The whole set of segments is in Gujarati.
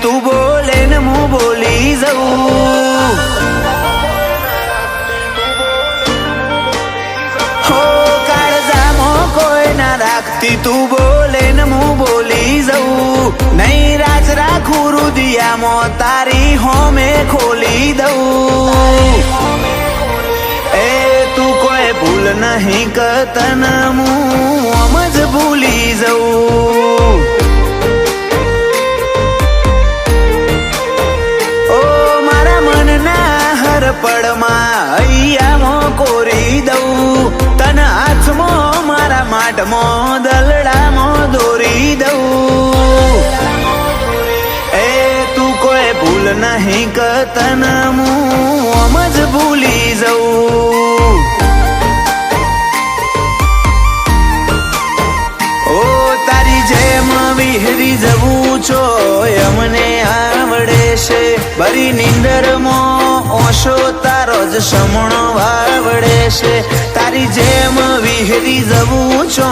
તું બોલે ને હું બોલી જાઉં. હો કાળજામાં કોઈ ના રાખતી તું બોલે ને હું બોલી જાઉં. નહીં રાજ રાખું રુદિયામાં તારી હોમે ખોલી દઉં. એ તું કોઈ ભૂલ નહીં કરતન હું આમ જ ભૂલી જાઉં. ઓ મારા મનના હરપડમાં હૈયામાં કોરી દઉં. તન હાથમાં મારા માટમાં દલડામાં દોરી દઉં. એ તું કોઈ ભૂલ નહીં કરતન હું આમ જ ભૂલી જાઉં. ઓ તારી જેમ વિહરી જવું છો અમને આવડે છે. બરી નીંદરમાં ઓશો તારો જ સમણો વાવડે છે. તારી જેમ વિહરી જવું છો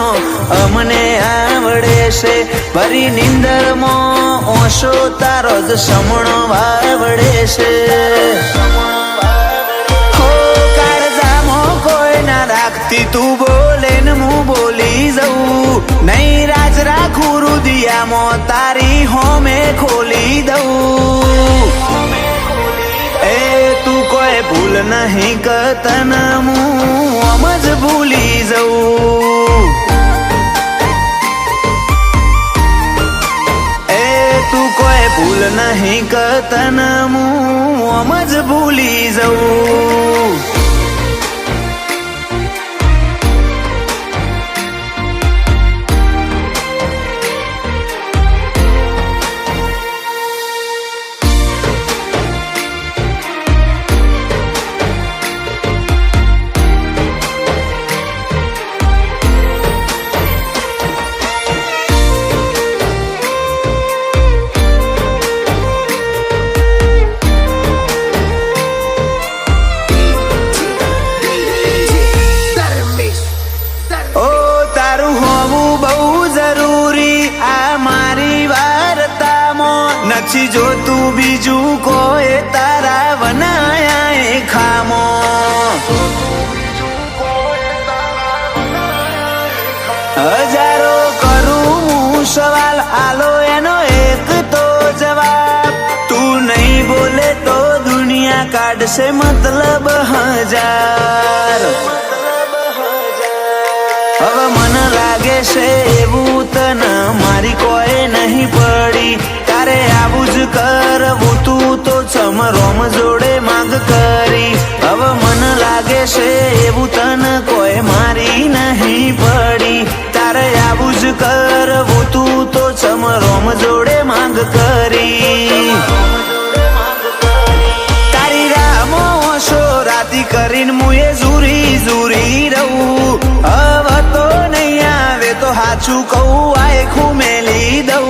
અમને આવડે છે. બરી નીંદરમાં ઓશો તારો જ સમણો વાવડે છે. હો કાળજામાં કોઈ ના રાખતી તું બોલે ને હું બોલી જાઉં. નહીં રાજ રાખું રુદિયામાં તારી હોમે ખોલી દઉં. એ તું કોઈ ભૂલ નહીં કરતન હું આમ જ ભૂલી જાઉં. એ તું કોઈ ભૂલ નહીં કરતન હું આમ જ ભૂલી જાઉં. નથી જોતું બીજું કોઈ તારા વનાયા ખામો. હજારો કરું હું સવાલ આલો એનો એક તો જવાબ. તું નહીં બોલે તો દુનિયા કાઢશે મતલબ હજાર. હવે મને લાગે છે એવું તને મારી કોઈ નહીં પડી. તારે આવું જ કરવું તું તો ચમરોમ જોડે માંગ કરી. હવે મને લાગે છે એવું તને કોઈ મારી નહીં પડી. તારે આવું જ કરવું તું તો ચમરોમ જોડે માંગ કરી. તારી રામો ઓશો રાતી કરીને મુએ ઝૂરી ઝૂરી રહું. હવે તો નહીં આવે તો હાચું કહું આખું મેલી દઉં.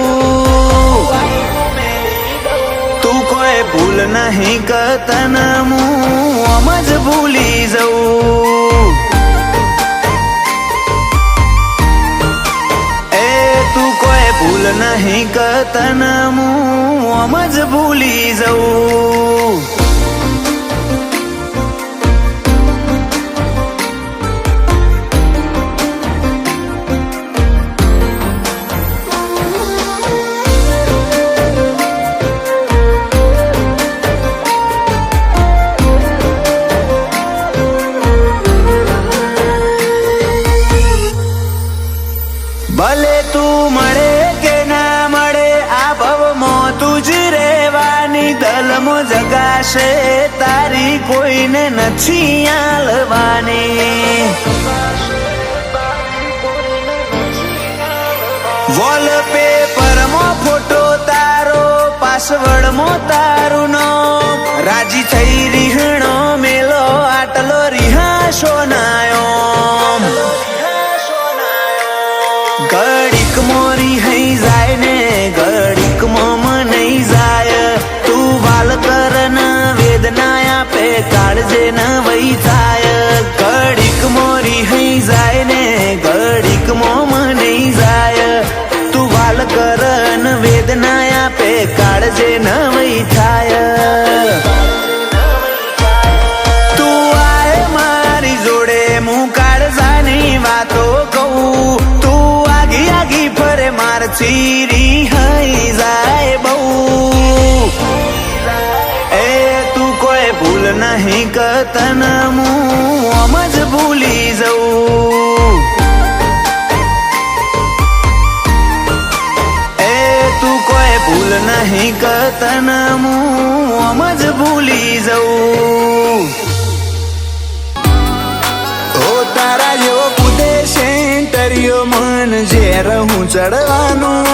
તું કોઈ ભૂલ નહીં કરતન હું આમ જ ભૂલી જાઉં. એ તું કોઈ ભૂલ નહીં કરતન હું આમ જ ભૂલી જાઉં. ભલે તું મળે કે ના મળે આ ભવમાં તું જ રહેવાની. દલમાં જગાશે તારી કોઈને નથી આલવાની. વોલપેપરમાં ફોટો તારો પાસવર્ડમાં તારું નામ. રાજી થઈ રીહણો મેલો આટલો રિહાશો નાયો. ઘડીક મોરી હઈ જાય ને ઘડીક મોમ નહીં જાય. તું વાલ કરન વેદના આપે કાળજે ન વહી થાય. ઘડીક મોરી હઈ જાય ને ઘડીક મોમ નહીં જાય. તું વાલ કરન વેદના આપે કાળ પાડજે નવઈ થાય. તું આય મારી જોડે હું કાળજાની વાતો કહું. તું આગી આગી ફરે મારથી રિહાઈ જાય બહુ. એ તું કોઈ ભૂલ નહીં કરતન હું આમ જ ભૂલી જઉં. એ તું કોઈ ભૂલ નહીં કરતન હું આમ જ ભૂલી જઉં. ઓ તારા જેવો કૂદે સેન્ટરિયો મન ઝેર હું ચડવાનું.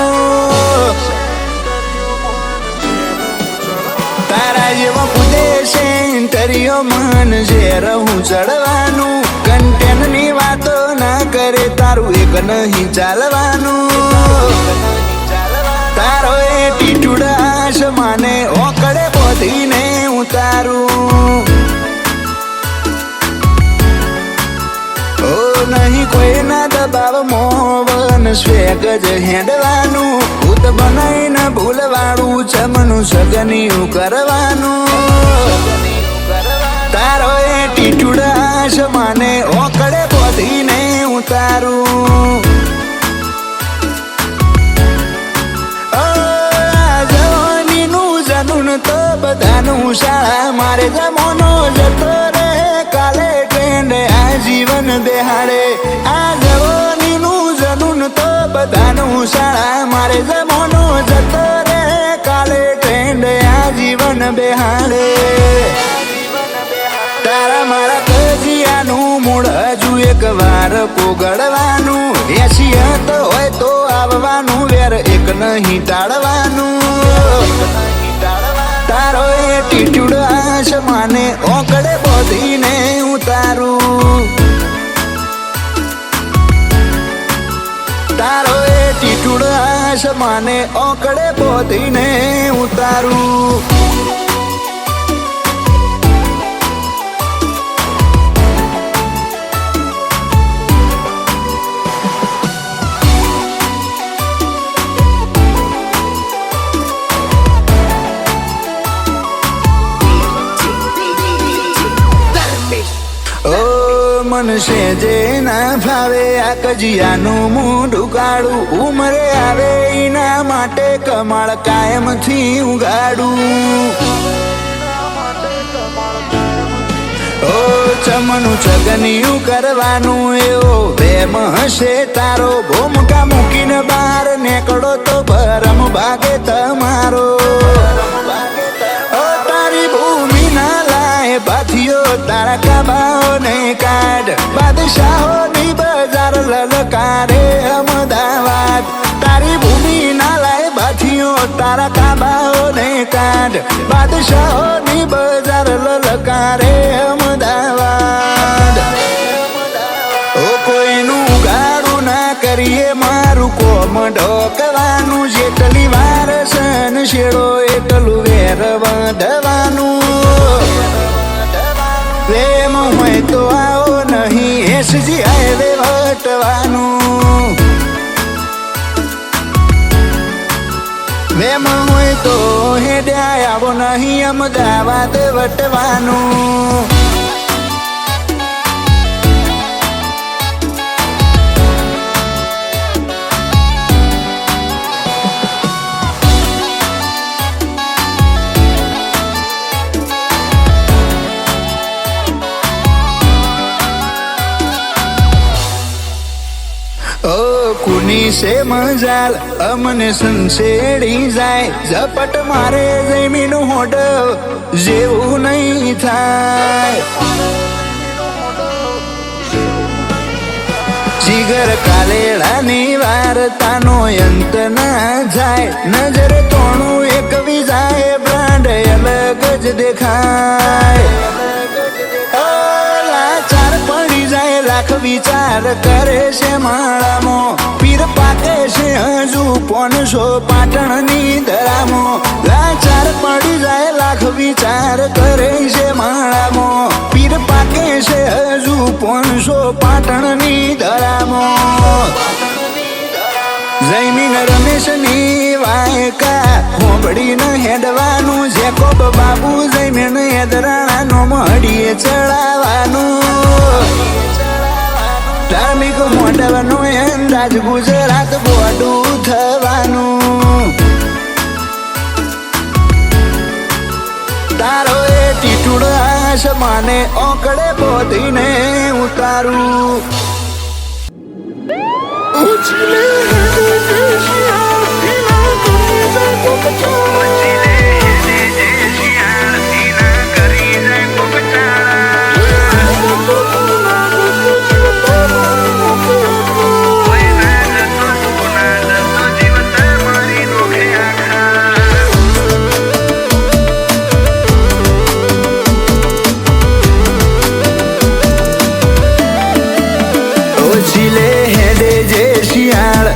તારા જેવો કૂદે સેન્ટરિયો મન ઝેર હું ચડવાનું. કન્ટેનની વાતો ના કરે તારું એક નહીં ચાલવાનું. તારો એટીટ્યુડ આસમાને ઓકળે બોધીને ઉતારું. ઓ નહીં કોઈના દબાવ મોવન સ્વેગ જ હેડવાનું. ભૂત બનાવીને ભૂલવાળું ચમનું સગનિયું કરવાનું. તારો એટીટ્યુડ આસમાને ઓકળે બોધીને ઉતારું. તો બધાનું શાળા મારે જમોનો જતો રે કાલે ટ્રેન્ડ આ જીવન બેહાડે. આ જવાનીનું જનૂન તો બધાનું શાળા મારે જમોનો જતો રે કાલે ટ્રેન્ડ આ જીવન બેહાડે. તારા મારા કજિયાનું મૂળ હજુ એક વાર પોગળવાનું. એસિયત હોય તો આવવાનું વેર એક નહીં ટાળવાનું. તારો એટીટ્યુડ આસમાને ઓકળે બોધીને ઉતારું. તારો એટીટ્યુડ આસમાને ઓકળે બોધીને ઉતારું. મનશે જે ના ફાવે આ કજિયાનું મોઢું કાળું. ઉમરે આવે એના માટે કમાળ કાયમથી ઉગાડું. ઓ ચમનું ચગનિયું કરવાનું એવો પ્રેમ હશે તારો. ભૂમકા મૂકીને બહાર નીકળો તો ભરમ ભાગે તમારો. તારી ભૂમિ ના લાય બાથીઓ તારા કાબાઓ ને કાઢ. બાદશાહોની બજાર લલકારે અમદાવાદ. તારી ભૂમિ ના લાય બાથીઓ તારા કાબાઓ ને કાઢ. બાદશાહોની બજાર લલકારે અમદાવાદ. ઓ કોઈનું ગાડું ના કરીએ મારું કોમ ઢોકવાનું. જેટલી વાર સન શેડો એટલું વેર વધવાનું. પ્રેમ હોય તો આવો નહીં એસજી હાઈવે વટવાનું. પ્રેમ હોય તો હેડ્યા આવો નહીં અમદાવાદ વટવાનું. કુની સે મજાલ અમને સંસેડી જાય. ઝપટ મારે જમીન હોડ જેવું નહીં થાય. જીગર કાલેડાની વાર્તાનો અંત ના જાય. નજર તોણું એક વિજાય બ્રાન્ડ અલગ જ દેખાય. લાચાર પડી જાય લાખ વિચાર કરે છે માળામાં. પીર પાકે છે હજુ 500 પાટણની ધરામાં. લાચાર પડી જાય લાખ વિચાર કરે છે માળામાં. પીર પાકે છે હજુ 500 પાટણની ધરામાં. જૈમિન રમેશની વાયકા હોંભળીને હેડવાનું જેકોબ બાબુ જૈમિન હેદરાણાનો મડીએ ચડાવવાનું ધાર્મિક મોઢવાનું અંદાજ ગુજરાત બોડું થવાનું તારો એ ટીટુડ આસમાને ઓકળે બોધીને ઉતારું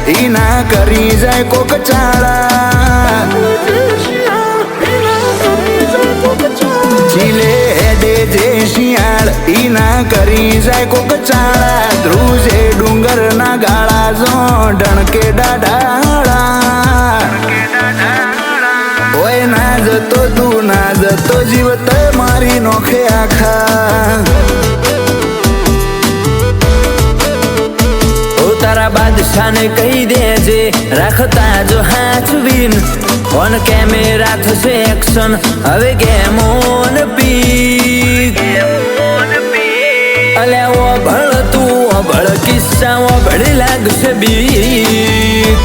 ઈના કરી જાય કોક ચાળા ચીલે હેડે જે શિયાળ ઈના કરી જાય કોક ચાળા ધ્રુજે ડુંગર ના ગાળા જો ડણકે ડાઢાળા ઓય ના જતો તું ના જતો જીવત મારી નોખે આખા તારા બાદશાહને કહી દેજે રાખતા જો હાચવીન ઓન કેમેરા થશે એક્શન હવે ગેમ ઓન પીક અલ્યા ઓભળ તું ઓભળ કિસ્સા ઓભળી લાગશે બીક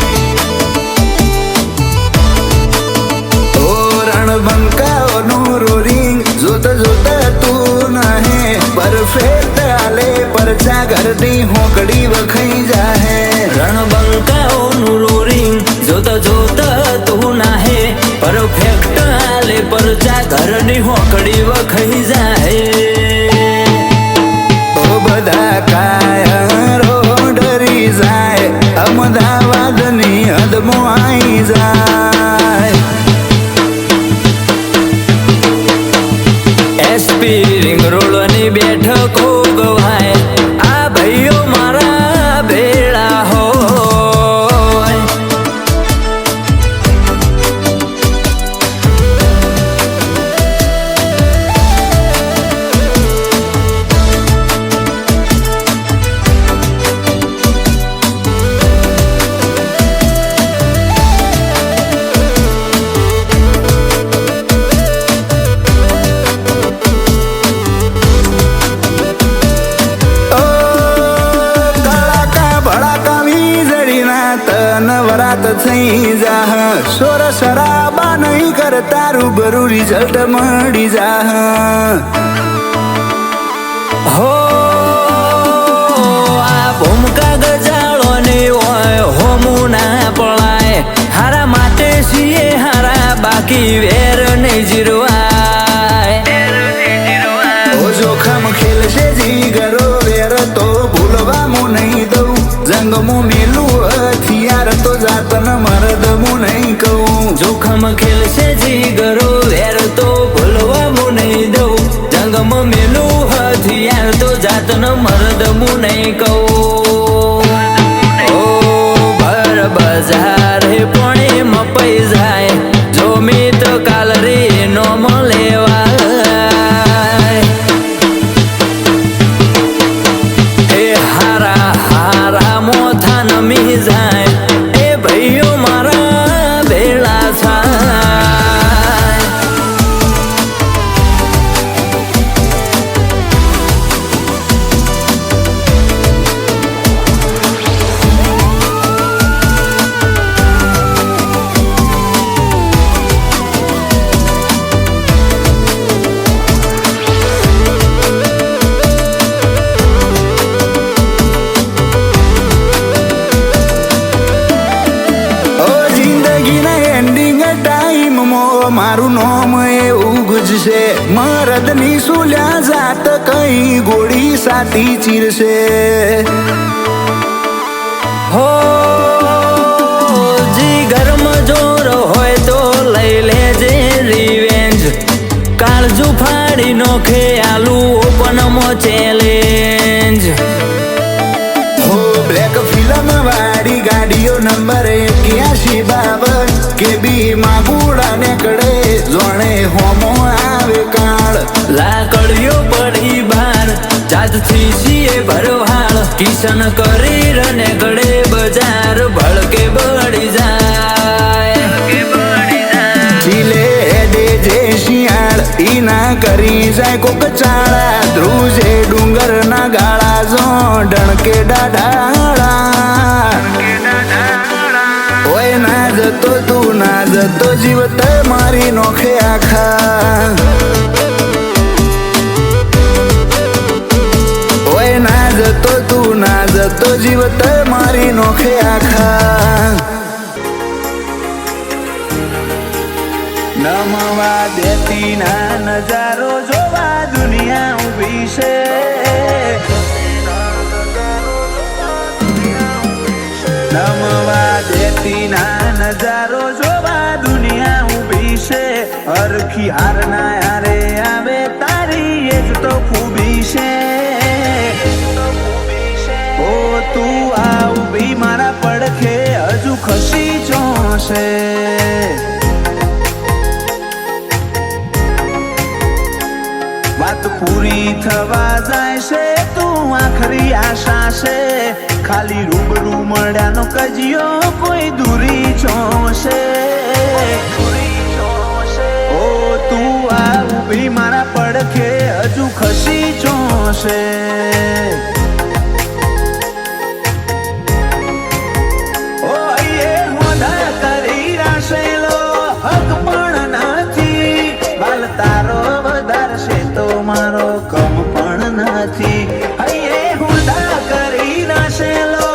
ઓ રણબંકાઓનું રોરિંગ જોતા જોતા તું નહે પરફેક્ટ આલે પરચા ઘરની હોકડી વખાઈ જાહે રણબંકાઓનું રોરિંગ જોતા જોતા તું નાહે પરફેક્ટ આલે પરચા ઘરની હોકડી વખાઈ જાહે ઓ બધા કાયરો ડરી જાય અમદાવાદની હદમાં આવી જાય એસપી રિંગ રોડની બેઠકો ગવાય આ ભાઈઓ મારા ભેળા હોય નવરાત થઈ જાહ સોર શરાબા નહીં કરતા રૂબરૂ રિઝલ્ટ મળી જાહ હો આ ભૂમકા ગજાળો ને હોય હોમું ના પળાય હારા માટે છીએ હારા બાકી વેર નહીં જીરવાય ઓ જોખમ ખેલશે જીગરો વેર તો ભૂલવા નહીં દઉં જંગમું મેલું હથિયાર તો જાતન મરદ હું નહીં કહું જોખમ ખેલશે જીગરો વેર તો ભૂલવા નહીં દઉં જંગમ મેલું હથિયાર તો જાતન મરદ હું નહીં કહું ઓ ભર બજાર હે પણ મપાઈ જાય જો મિત કાલ રે નોમ લેવાય હે હારા હારા મોથા નમી જાય એ ભાઈઓ મારા ભેળા થાય મારું નામ એવું ગુજશે મરદની સુલ્યા જાત કઈ ગોળી સાથી ચીરશે હો જી ગરમ જોર હોય તો લઈ લેજે રિવેન્જ કાળજુ ફાડી નોખે આલુ ઓપનમો ચેલેન્જ હો બ્લેક ફિલ્મ વાળી ગાડીઓ નંબર નીકળે જોણે હોમો આવે કાળ. લાકડીઓ પડી બાર જાતથી છીએ ભરવાળ કિશન કરી રને ગળે બજાર ભળકે બળી જાય ચીલે હેડે જે શિયાળ ઈ ના કરી જાય કોક ચાળા. ધ્રુજે ડુંગર ના ગાળા જો ડણકે ડાઢાળા. ઓય ના જતો તું ના જતો જીવત મારી નોખે આખા. ઓય ના જતો તું ના જતો જીવત મારી નોખે આખા. નમવા દેતી ના નજારો જોવા દુનિયા ઊભી છે. નમવા દેતી ના નજારો જોવા દુનિયા ઊભી છે. હરખી હારના હારે આવે તારી એ જ તો ખૂબી છે. ઓ તું આ ઊભી મારા પડખે હજુ ખસી જોશે. વાત પૂરી થવા જાય છે તું આખરી આશા છે. ખાલી રૂબરૂ મળ્યાનો કજિયો કોઈ દૂરી જોશે. ઓ તું આ ઊભી મારા પડખે હજુ ખસી જોશે. ઓ એ હોદા કરી રાશેલો હક પણ નથી. બાલ તારો વધારશે તો મારો કમ પણ નથી. હૈયે હોદા કરી નાશેલો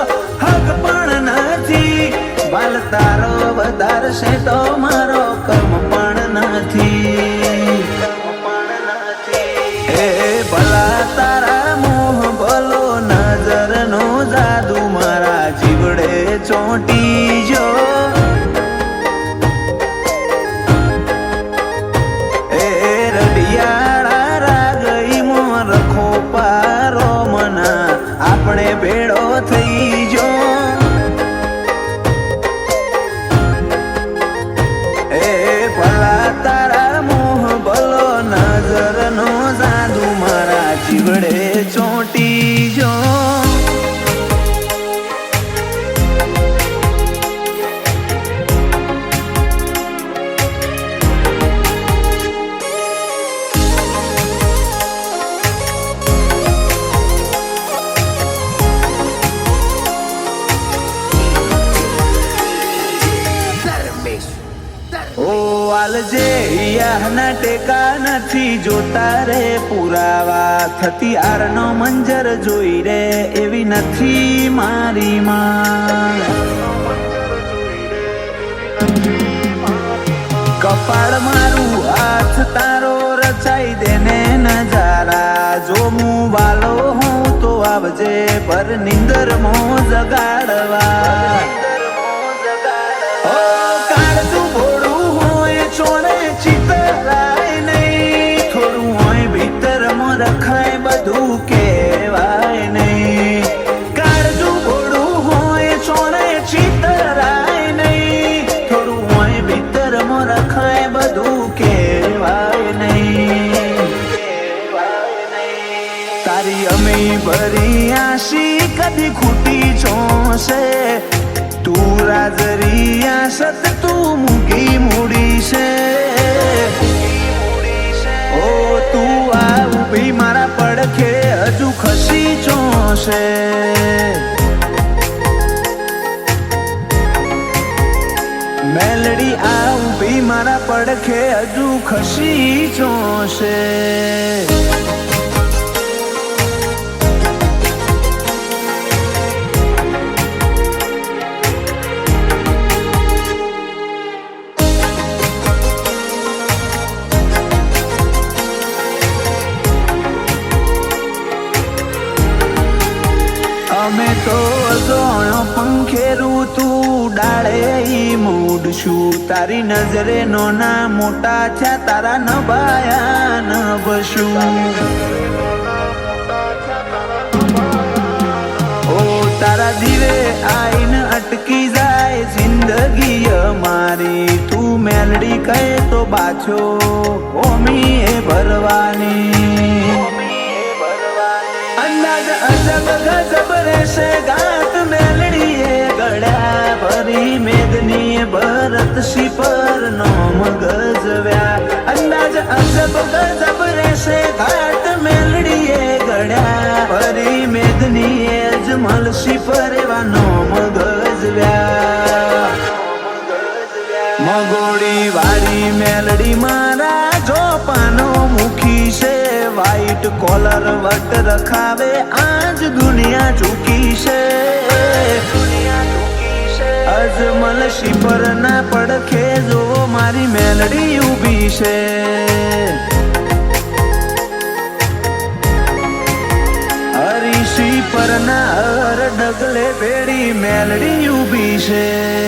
હક પણ નથી. બાલ તારો વધારશે તો મારો કમ પણ નથી. એ ભલા તારા મોહ ભલો નજરનો જાદુ મારા જીવડે ચોંટી જો. આપણે ભેળો થઈ જો. એ ભલા તારા મોહ ભલો નજરનો જાદુ મારા જીવડે ચોંટી જો. ઓ આલજે યાહના ટેકા નથી જોતા રે પુરાવા. થતી આરનો મંજર જોઈ રે એવી નથી મારી માં. કપાળ મારું હાથ તારો રચાઈ દેને નજારા. જો હું વાલો હું તો આવજે પર નિંદર મો જગાડવા. ચિતરાય નહીં થોડું હોય ભીતરમાં રખાય બધું કહેવાય નહીં. કાળજું ભોળું હોય ચોણે ચિતરાય નહીં થોડું હોય ભીતરમાં રખાય બધું કહેવાય નહીં. તારી અમી ભરી આશી કદી ખૂટી જોશે. તું રાજરી આસત તું મૂકી મૂડી છે. ઓ તું આ ઊભી મારા પડખે હજુ ખસી જોશે. મેલડી આ ઊભી મારા પડખે હજુ ખસી જોશે. અમે તો જોણો પંખેરું તું ડાળે મૂડશું. તારી નજરે નોના મોટા થયા તારા નભાયા નભશું. ઓ તારા દીવે આઈને અટકી જાય જિંદગી જિંદગી અમારી તું મેલડી કહે તો બાછો ઓમી એ ભરવાની અંદાજ અજબ ગજબ રહેશે ગાત મેલડી એ ગળ્યા ભરી મેદની ભરત શિપર નોમ ગજવ્યા અંદાજ અજબ ગજબ રહેશે ગાત મેલડી એ ગળ્યા ભરી મેદની અજમલ શિપર એવા નોમ ગજવ્યા મગોડી વાળી મેલડી મારા જોપાનો મુખી છે વ્હાઈટ કોલર વટ રખાવે આજ દુનિયા ચૂકી છે અજમલ શિપર ના પડખે જો મારી મેલડી ઊભી છે હરી શિપર ના હર ડગલે ભેડી મેલડી ઊભી છે